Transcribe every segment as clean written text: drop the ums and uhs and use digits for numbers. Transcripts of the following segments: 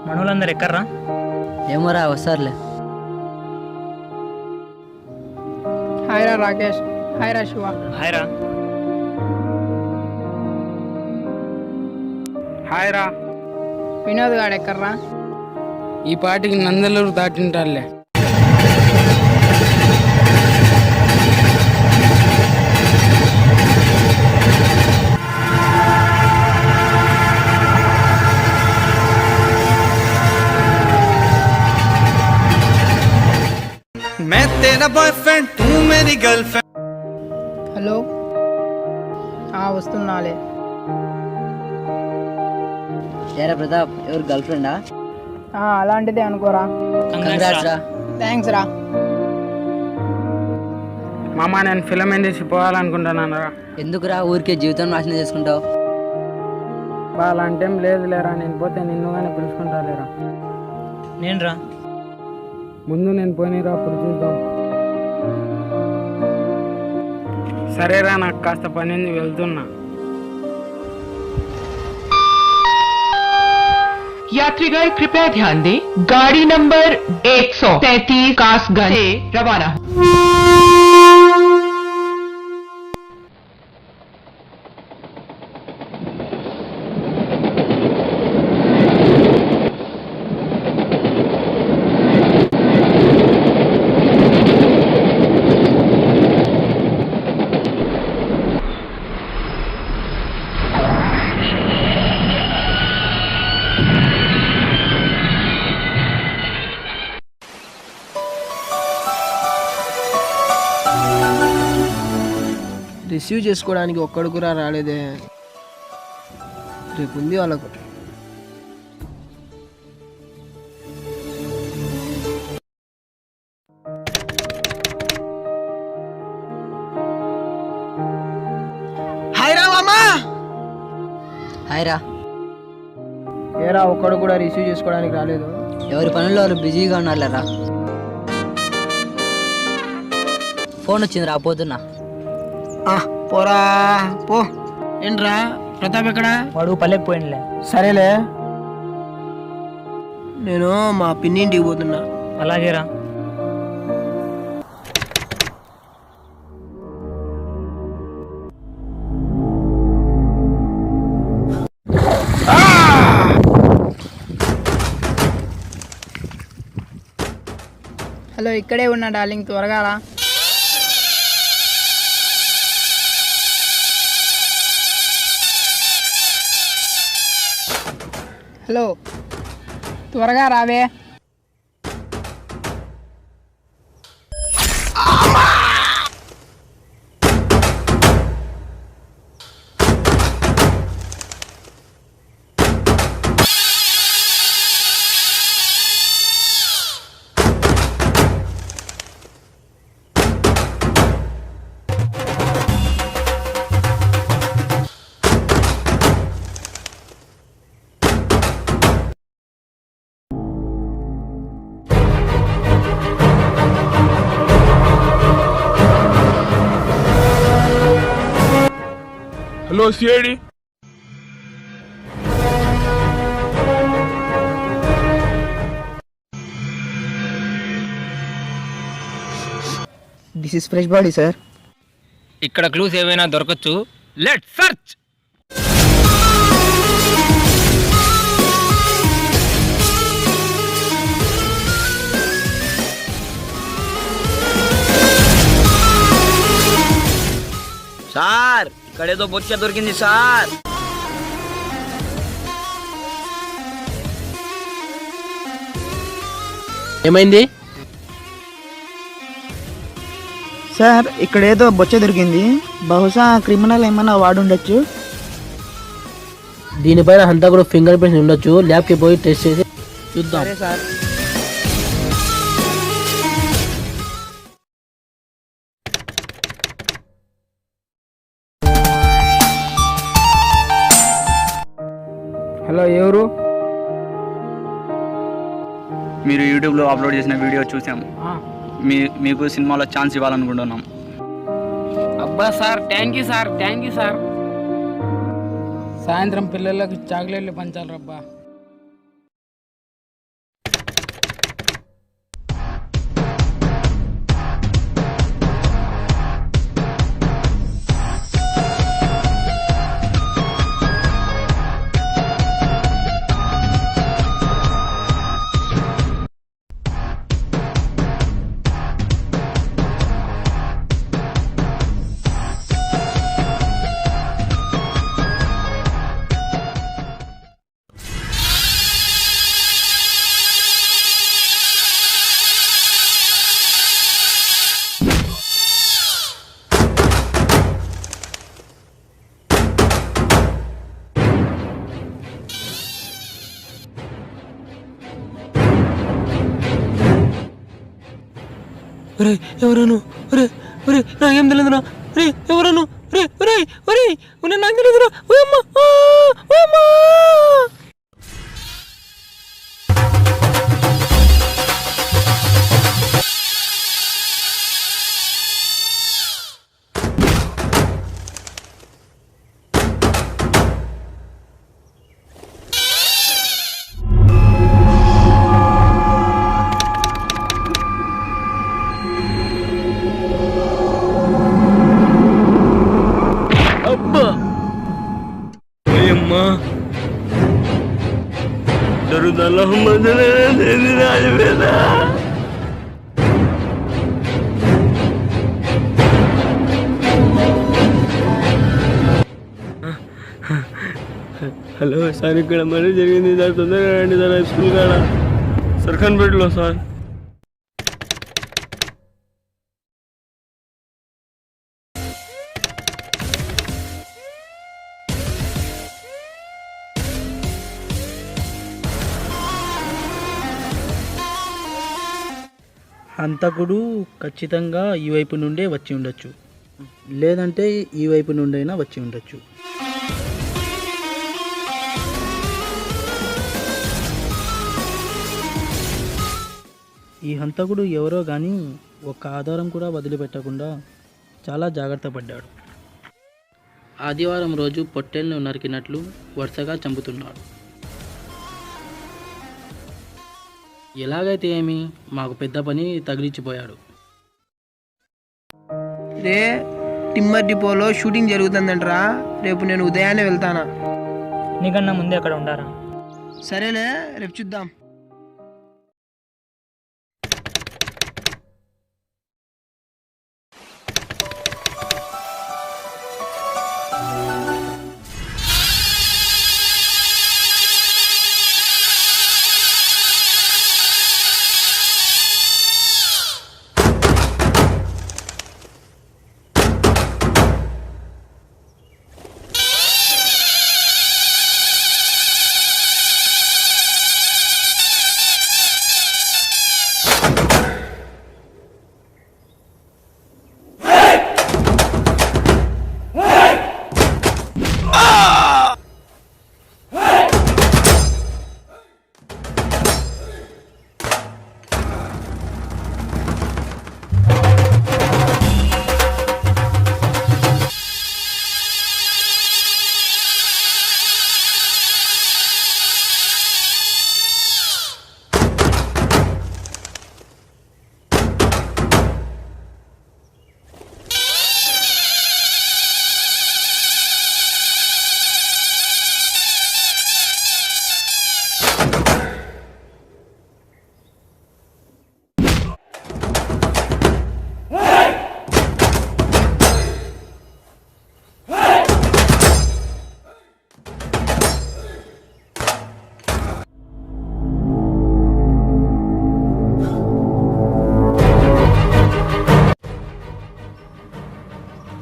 మనోళ్ళందరూ ఎక్కర్రా? ఏమోరా వస్తారులే. హాయ్ రా రాకేష్. హాయ్ రా శివ. హాయ్ రా. హాయ్ రా. వినోద్ గాడు ఎక్కర్రా? ఈ పాటికి నందలూరు దాటింటారులే. मैं तेरा बॉयफ्रेंड तू मेरी गर्लफ्रेंड. హలో, వస్తున్నాలే. ఏరా ప్రతాప్, ఎవరు గర్ల్ ఫ్రెండా? అలాంటిదే అనుకోరా. కంగ్రాట్స్ రా. థ్యాంక్స్ రా. మామ నేను ఫిలం ఇండస్ట్రీ పోవాలనుకుంటున్నాను రా. ఎందుకురా ఊరికే జీవితం నాశనం చేసుకుంటావు? అలాంటేం లేదు లేరా, నేను పోతే నిన్నుగానే పిలుచుకుంటా లేరా. నేను రా. ముందు నేను పోయినరా, అప్పుడు చూద్దాం. సరేరా, నాకు కాస్త పని ఉంది, వెళ్తున్నా. यात्रीगण कृपया ध्यान दें, गाड़ी नंबर 133 कासगंज से रवाना। రిసీవ్ చేసుకోవడానికి ఒక్కడు కూడా రాలేదే. రేపు ఉంది వాళ్ళకు. హాయ్ రా మామా. హాయ్ రా. ఏరా ఒక్కడు కూడా రిసీవ్ చేసుకోవడానికి రాలేదు. ఎవరి పనుల్లో వాళ్ళు బిజీగా ఉన్నారులేరా. ఫోన్ వచ్చింది రా, పోతున్నా. పోరా పో. ఏంట్రా ప్రతాప్ ఎక్కడా? వాడు పల్లెకి పోయినలే. సరేలే, నేను మా పిన్ని ఇంటికి పోతున్నా. అలాగేరా. హలో, ఇక్కడే ఉన్నా డార్లింగ్, త్వరగా రా. హలో, త్వరగా రావే. Hello CID. This is fresh body sir. ఇక్కడ క్లూస్ ఏమైనా దొరకచ్చు. Let search. సార్, ఇక్కడేదో బొచ్చ దొరికింది సార్. ఏమైంది సార్? ఇక్కడ ఏదో బొచ్చ దొరికింది, బహుశా క్రిమినల్ ఏమైనా వాడుండొచ్చు. దీనిపైన అంతా కూడా ఫింగర్ ప్రింట్స్ ఉండొచ్చు. ల్యాబ్కి పోయి టెస్ట్ చేసి చూద్దాం. సరే సార్. హలో, ఎవరు? మీరు యూట్యూబ్లో అప్లోడ్ చేసిన వీడియో చూసాము. మీకు సినిమాలో ఛాన్స్ ఇవ్వాలనుకుంటున్నాం. అబ్బా sir, thank you sir, thank you sir. సాయంత్రం పిల్లలకు చాక్లెట్లు పంచాలి రబ్బా. ఒరే ఎవరను ఒరే ఒరే నాకేం తెలియదురా ఒరే ఎవరను ఒరే ఒరే ఒరే ఒరే నాకు తెలియదురా ఓయమ్మ ఓయమ్మ. అబ్బా ఓయమ్మ దరుదల్లాహు మదనని రాజవేదా. హలో సార్, ఇక్కడ మరీ జరిగింది సార్, తొందరగా రండి సార్. స్కూల్ కాడ సర్ఖాన్పేటలో సార్. హంతకుడు ఖచ్చితంగా ఈ వైపు నుండే వచ్చి ఉండొచ్చు, లేదంటే ఈ వైపు నుండైనా వచ్చి ఉండొచ్చు. ఈ హంతకుడు ఎవరో కానీ ఒక్క ఆధారం కూడా వదిలిపెట్టకుండా చాలా జాగ్రత్త పడ్డాడు. ఆదివారం రోజు పొట్టేల్ని నరికినట్లు వరుసగా చంపుతున్నాడు. ఎలాగైతే ఏమి, మాకు పెద్ద పని తగిలించిపోయాడు. రే టిమ్మర్ డిపోలో షూటింగ్ జరుగుతుందంటరా, రేపు నేను ఉదయాన్నే వెళ్తానా? నీకన్నా ముందే అక్కడ ఉండారా? సరేలే, రేపు చూద్దాం.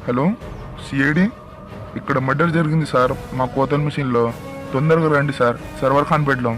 హలో సిఐడి, ఇక్కడ మర్డర్ జరిగింది సార్ మా కోతల్ మిషన్లో. తొందరగా రండి సార్, సర్వర్ ఖాన్పేటలో.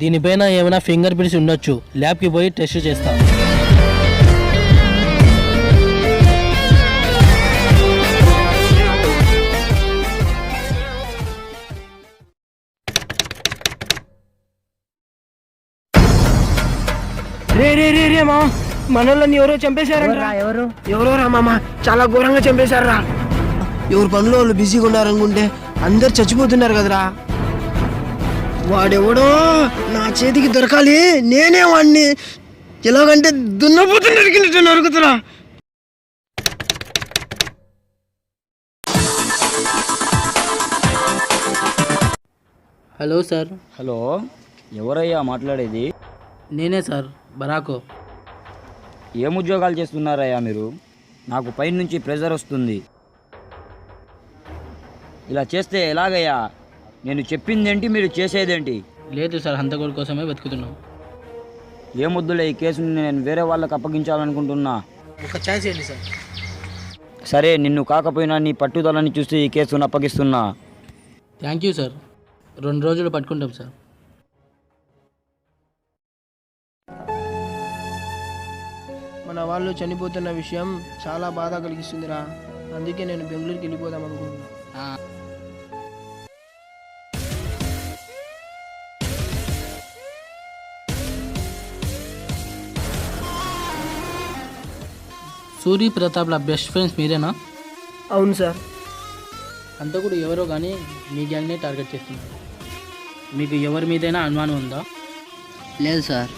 దీనిపైన ఏమైనా ఫింగర్ ప్రింట్స్ ఉండొచ్చు, ల్యాబ్కి పోయి టెస్ట్ చేస్తాం. రే రే రే రే మామ, మనోళ్ళని ఎవరో చంపేశారంట. ఎవరో రా మామ, చాలా ఘోరంగా చంపేశారా. ఎవరు పనులు వాళ్ళు బిజీగా ఉన్నారనుకుంటే అందరు చచ్చిపోతున్నారు కదరా. వాడెవడో నా చేతికి దొరకాలి, నేనే వాడిని ఎలాగంటే దున్నపోతు నరికినట్టు నరుకుతున్నా. Hello sir. హలో, ఎవరయ్యా మాట్లాడేది? నేనే సార్, బరాకో. ఏం ఉద్యోగాలు చేస్తున్నారయ్యా మీరు? నాకు పైనుంచి ప్రెజర్ వస్తుంది. ఇలా చేస్తే ఎలాగయ్యా? నేను చెప్పిందేంటి, మీరు చేసేదేంటి? లేదు సార్, హంతకుడి కోసమే వెతుకుతున్నాం. ఏమొద్దులే, ఈ కేసుని నేను వేరే వాళ్ళకి అప్పగించాలనుకుంటున్నా. ఒక ఛాన్స్ ఏంటి సార్? సరే, నిన్ను కాకపోయినా నీ పట్టుదలని చూసి ఈ కేసును అప్పగిస్తున్నా. Thank you sir. 2 రోజులు పట్టుకుంటాం సార్. మన వాళ్ళు చనిపోతున్న విషయం చాలా బాధ కలిగిస్తుందిరా. అందుకే నేను బెంగళూరుకి వెళ్ళిపోదాం అనుకుంటున్నా. సూరి ప్రతాప్ల బెస్ట్ ఫ్రెండ్స్ మీరేనా? అవును సార్. హంతకుడు ఎవరో కానీ మీ గ్యాంగ్నే టార్గెట్ చేస్తున్నారు. మీకు ఎవరి మీదైనా అనుమానం ఉందా? లేదు సార్.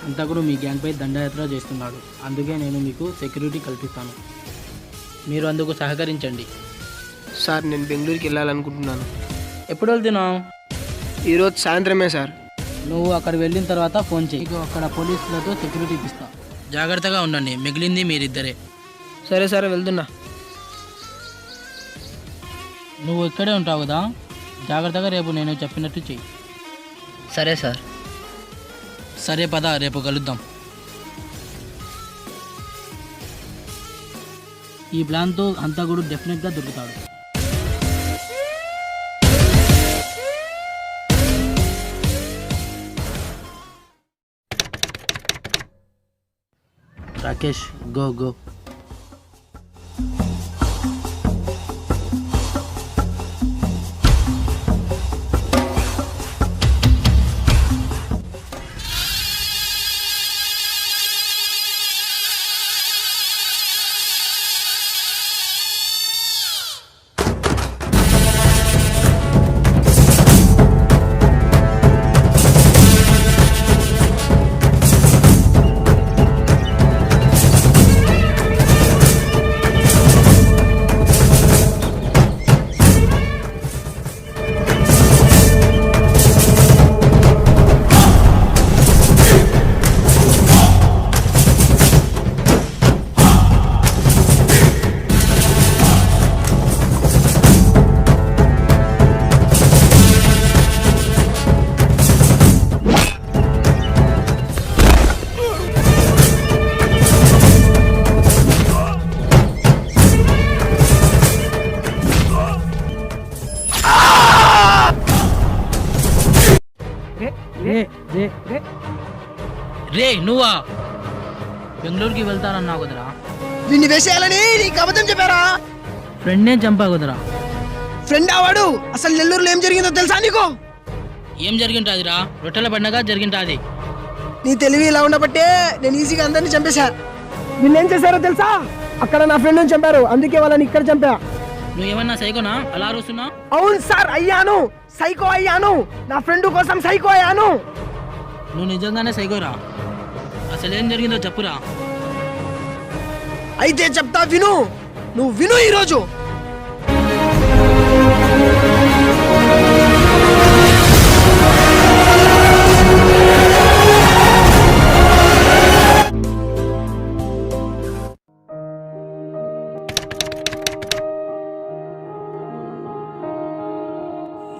హంతకుడు మీ గ్యాంగ్పై దండయాత్ర చేస్తున్నాడు. అందుకే నేను మీకు సెక్యూరిటీ కల్పిస్తాను. మీరు అందుకు సహకరించండి. సార్, నేను బెంగళూరుకి వెళ్ళాలనుకుంటున్నాను. ఎప్పుడు వెళ్తున్నావు? ఈరోజు సాయంత్రమే సార్. నువ్వు అక్కడ వెళ్ళిన తర్వాత ఫోన్ చేయి. నీకు అక్కడ పోలీసులతో సెక్యూరిటీ ఇప్పిస్తా. జాగ్రత్తగా ఉండండి, మిగిలింది మీరిద్దరే. సరే సరే, వెళ్తున్నా. నువ్వు ఇక్కడే ఉంటావు కదా, జాగ్రత్తగా రేపు నేను చెప్పినట్టు చెయ్యి. సరే సార్. సరే పద, రేపు కలుద్దాం. ఈ ప్లాన్తో హంతకుడు డెఫినెట్గా దొరుకుతాడు. Rakesh, go go. రే నువ్వా? బెంగళూరుకి వెళ్తానన్నావు కుదరా? వీడిని వేసేయాలని నీకు అబద్ధం చెప్పారా? ఫ్రెండ్నే చంపా కుదరా? ఫ్రెండ్ ఆవాడు. అసలు నెల్లూరులో ఏం జరిగిందో తెలుసా నీకు? ఏం జరిగింటాదిరా? రొట్టెల పండగ జరిగింటాది. నీ తెలివి ఇలా ఉండబట్టే నేను ఈజీగా అందరినీ చంపేశా. వీళ్ళేం చేశారో తెలుసా? అక్కడ నా ఫ్రెండ్ని చంపారు, అందుకే వాళ్ళని ఇక్కడ చంపా. నువ్వేమన్నా సైకోనా అలా అరుస్తున్నా? అవును సార్, అయ్యాను. సైకో అయ్యాను. నా ఫ్రెండ్ కోసం సైకో అయ్యాను. నువ్వు నిజంగానే సైకోరా? అసలేం జరిగిందో చెప్పురా. అయితే చెప్తా, విను. నువ్వు విను. ఈరోజు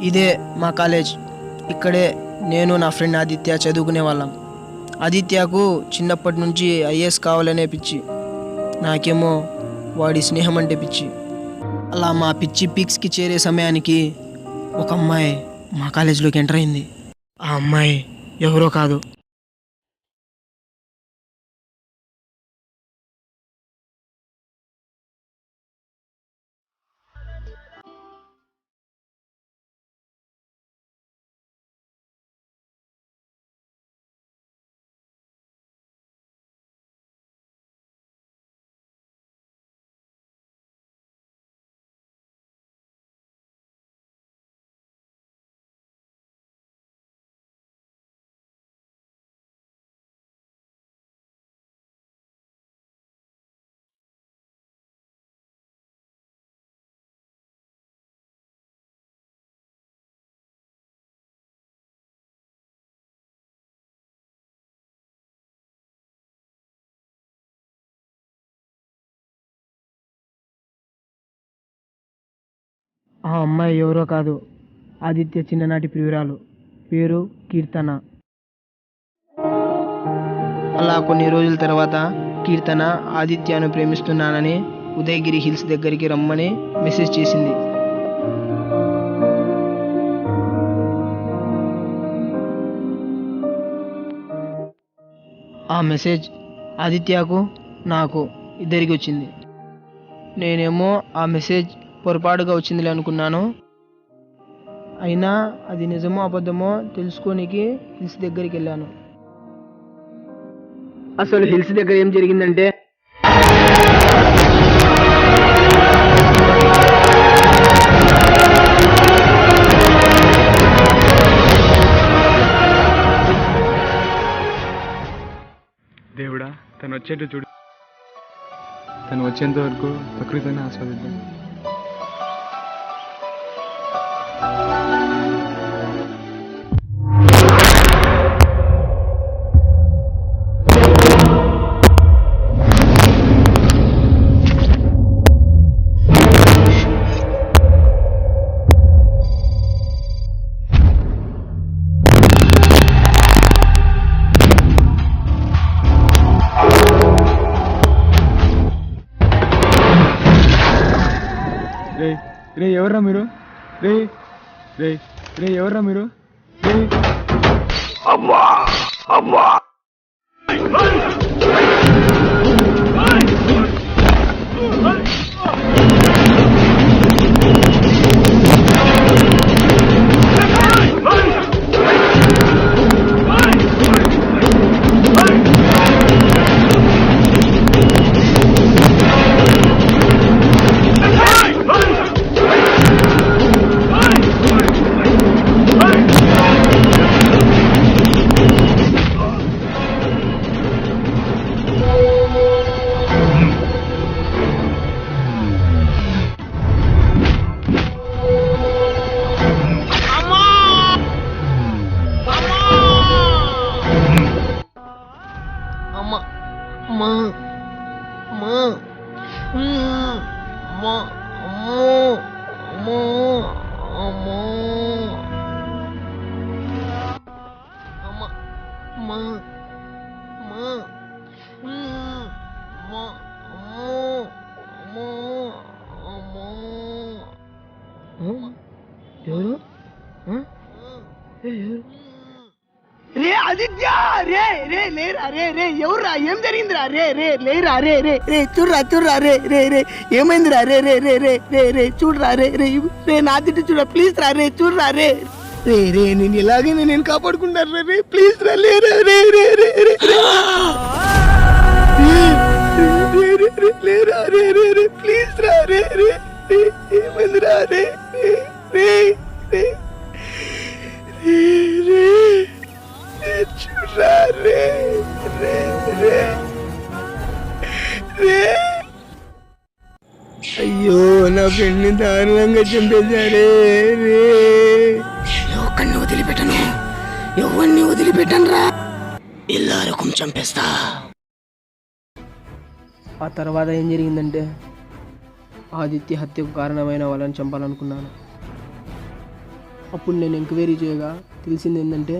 ఇదే మా కాలేజ్. ఇక్కడే నేను నా ఫ్రెండ్ ఆదిత్య చదువుకునే వాళ్ళం. ఆదిత్యకు చిన్నప్పటి నుంచి ఐఏఎస్ కావాలనే పిచ్చి, నాకేమో వాడి స్నేహం అంటే పిచ్చి. అలా మా పిచ్చి పీక్స్కి చేరే సమయానికి ఒక అమ్మాయి మా కాలేజీలోకి ఎంటర్ అయింది. ఆ అమ్మాయి ఎవరో కాదు, ఆ అమ్మాయి ఎవరో కాదు, ఆదిత్య చిన్ననాటి ప్రియురాలు, పేరు కీర్తన. అలా కొన్ని రోజుల తర్వాత కీర్తన ఆదిత్యను ప్రేమిస్తున్నానని ఉదయగిరి హిల్స్ దగ్గరికి రమ్మని మెసేజ్ చేసింది. ఆ మెసేజ్ ఆదిత్యకు నాకు ఇద్దరికి వచ్చింది. నేనేమో ఆ మెసేజ్ పొరపాటుగా వచ్చిందిలే అనుకున్నాను. అయినా అది నిజమో అబద్ధమో తెలుసుకోనికి హిల్స్ దగ్గరికి వెళ్ళాను. అసలు హిల్స్ దగ్గర ఏం జరిగిందంటే, దేవుడా, తను వచ్చేట్టు చూడు. తను వచ్చేంత వరకు ప్రకృతిని ఆస్వాదిద్దాం. రే ఎవర్రా మీరు? రే రే రే ఎవర్రా మీరు? రే ఎవరు? రే ఆదిత్య, రే రే లేరా, రే రే ఎవర్రా, ఏం జరిగిందిరా? రే రే లేరా, రే రే రే చూడరా చూడరా, రే రే రే ఏమైందిరా? రే రే రే రే రే రే చూడరా, రే రే రే నా ఆదిత్య చూడరా, ప్లీజ్ రా, రే చూడరా, రే రే రే నేను ఎలాగైనా నేను కాపాడుకుంటాను రే, రే ప్లీజ్ రా, లేరా, రే రే రే రే లేరా, రే రే రే ప్లీజ్ రా, రే రే ఏమైందిరా? రే రే రే రే చూడరా, రే రే రే రే అయ్యో నా ఫ్రెండ్ని దారుణంగా చంపేశారే. రే ఒక్కడిని వదిలిపెట్టను, ఎవరిని వదిలిపెట్టను రా, ఇల్లారకం చంపేస్తా. ఆ తర్వాత ఏం జరిగిందంటే, ఆదిత్య హత్యకు కారణమైన వాళ్ళని చంపాలనుకున్నాను. అప్పుడు నేను ఎంక్వైరీ చేయగా తెలిసింది ఏంటంటే,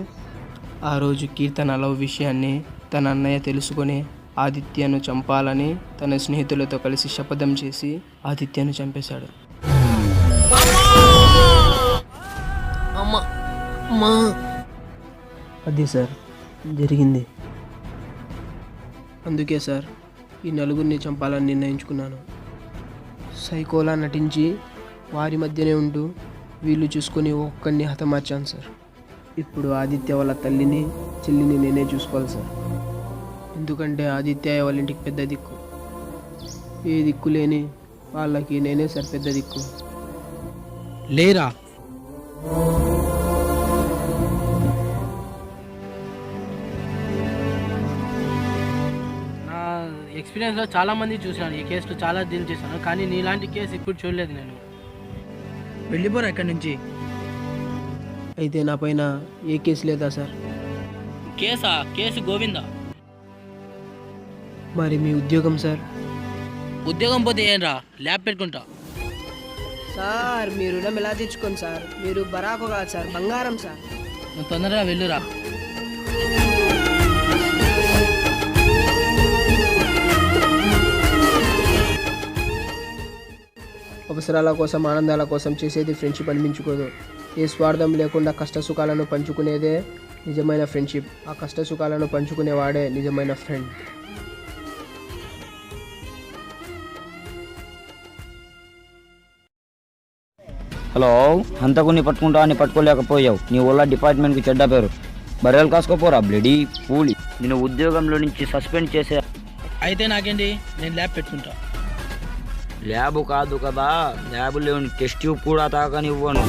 ఆ రోజు కీర్తన లవ్ విషయాన్ని తన అన్నయ్య తెలుసుకొని ఆదిత్యను చంపాలని తన స్నేహితులతో కలిసి శపథం చేసి ఆదిత్యను చంపేశాడు. అదే సార్ జరిగింది. అందుకే సార్ ఈ నలుగురిని చంపాలని నిర్ణయించుకున్నాను. సైకోలా నటించి వారి మధ్యనే ఉంటూ వీళ్ళు చూసుకొని ఒక్కడిని హతమార్చాను సార్. ఇప్పుడు ఆదిత్య వాళ్ళ తల్లిని చెల్లిని నేనే చూసుకోవాలి సార్. ఎందుకంటే ఆదిత్య వాళ్ళ ఇంటికి పెద్ద దిక్కు, ఏ దిక్కు లేని వాళ్ళకి నేనే సార్ పెద్ద దిక్కు. లేరా నా ఎక్స్పీరియన్స్లో చాలామంది చూశాను, ఈ కేసులో చాలా డీల్ చేశాను, కానీ నీలాంటి కేసు ఇప్పుడు చూడలేదు నేను. వెళ్ళిపోరా ఇక్కడి నుంచి. అయితే నా పైన ఏ కేసు లేదా సార్? కేసా? కేసు గోవిందా. మరి మీ ఉద్యోగం సార్? ఉద్యోగం పోతే ఏంరా, ల్యాబ్ పెట్టుకుంటా. సార్ మీ రుణం ఎలా తెచ్చుకోండి సార్, మీరు బరాకు కాదు సార్, బంగారం సార్. నువ్వు తొందరగా వెళ్ళురా. అవసరాల కోసం ఆనందాల కోసం చేసేది ఫ్రెండ్షిప్ అనిపించుకోదు. ఏ స్వార్థం లేకుండా కష్ట సుఖాలను పంచుకునేదే నిజమైన ఫ్రెండ్షిప్. ఆ కష్ట సుఖాలను పంచుకునేవాడే నిజమైన ఫ్రెండ్. హలో, హంతకుని పట్టుకుంటా అని పట్టుకోలేకపోయావు. నీ వల్ల డిపార్ట్మెంట్కి చెడ్డ పేరు. బర్రెలు కాసుకోపోరా బ్లడీ పూలి. నేను ఉద్యోగంలో నుంచి సస్పెండ్ చేసే. అయితే నాకేంటి, నేను ల్యాబ్ పెట్టుకుంటా. ల్యాబ్ కాదు కదా, ల్యాబ్ లేని టెస్ట్ ట్యూబ్ కూడా తాకనివ్వను.